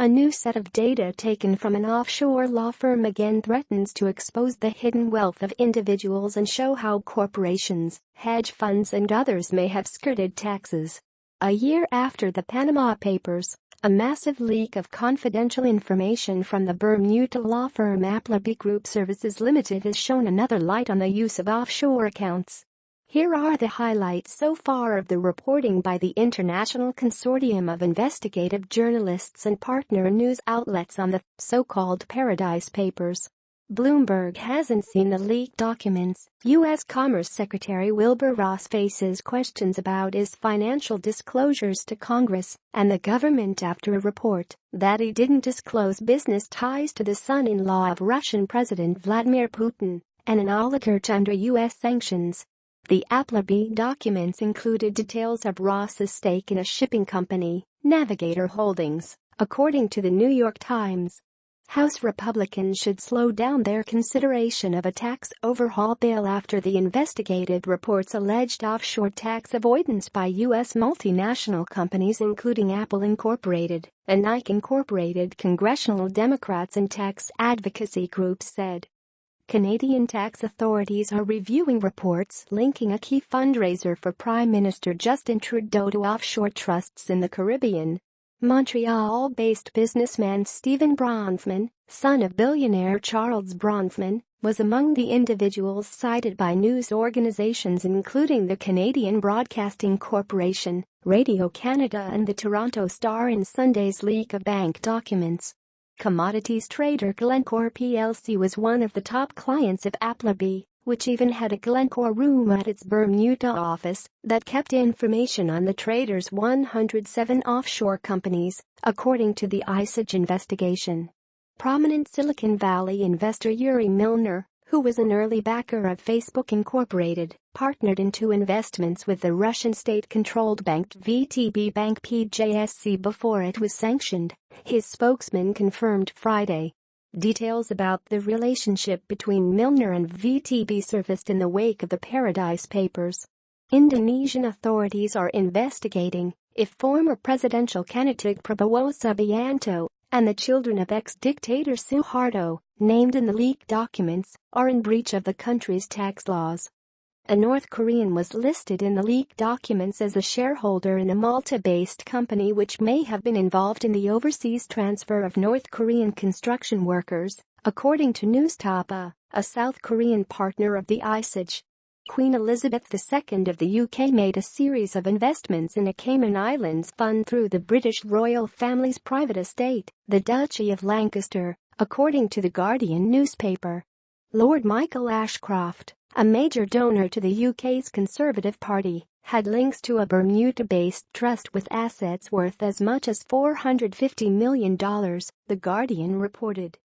A new set of data taken from an offshore law firm again threatens to expose the hidden wealth of individuals and show how corporations, hedge funds and others may have skirted taxes. A year after the Panama Papers, a massive leak of confidential information from the Bermuda law firm Appleby Group Services Ltd has shone another light on the use of offshore accounts. Here are the highlights so far of the reporting by the international consortium of investigative journalists and partner news outlets on the so-called Paradise Papers. Bloomberg hasn't seen the leaked documents. U.S. Commerce Secretary Wilbur Ross faces questions about his financial disclosures to Congress and the government after a report that he didn't disclose business ties to the son-in-law of Russian President Vladimir Putin and an oligarch under U.S. sanctions. The Appleby documents included details of Ross's stake in a shipping company, Navigator Holdings, according to the New York Times. House Republicans should slow down their consideration of a tax overhaul bill after the Investigative reports alleged offshore tax avoidance by U.S. multinational companies including Apple Incorporated and Nike Incorporated. Congressional Democrats and tax advocacy groups said Canadian tax authorities are reviewing reports linking a key fundraiser for Prime Minister Justin Trudeau to offshore trusts in the Caribbean. Montreal-based businessman Stephen Bronfman, son of billionaire Charles Bronfman, was among the individuals cited by news organizations including the Canadian Broadcasting Corporation, Radio-Canada and the Toronto Star in Sunday's leak of bank documents. Commodities trader Glencore plc was one of the top clients of Appleby, which even had a Glencore room at its Bermuda office that kept information on the trader's 107 offshore companies, according to the ISAG investigation. Prominent Silicon Valley investor Yuri Milner, who was an early backer of Facebook Incorporated, partnered in two investments with the Russian state-controlled bank VTB Bank PJSC before it was sanctioned, his spokesman confirmed Friday. Details about the relationship between Milner and VTB surfaced in the wake of the Paradise Papers. Indonesian authorities are investigating if former presidential candidate Prabowo Subianto and the children of ex-dictator Suharto, named in the leaked documents, are in breach of the country's tax laws. A North Korean was listed in the leaked documents as a shareholder in a Malta-based company which may have been involved in the overseas transfer of North Korean construction workers, according to Newstapa, a South Korean partner of the ISAG. Queen Elizabeth II of the UK made a series of investments in a Cayman Islands fund through the British royal family's private estate, the Duchy of Lancaster, according to the Guardian newspaper. Lord Michael Ashcroft, a major donor to the UK's Conservative Party, had links to a Bermuda-based trust with assets worth as much as $450 million, The Guardian reported.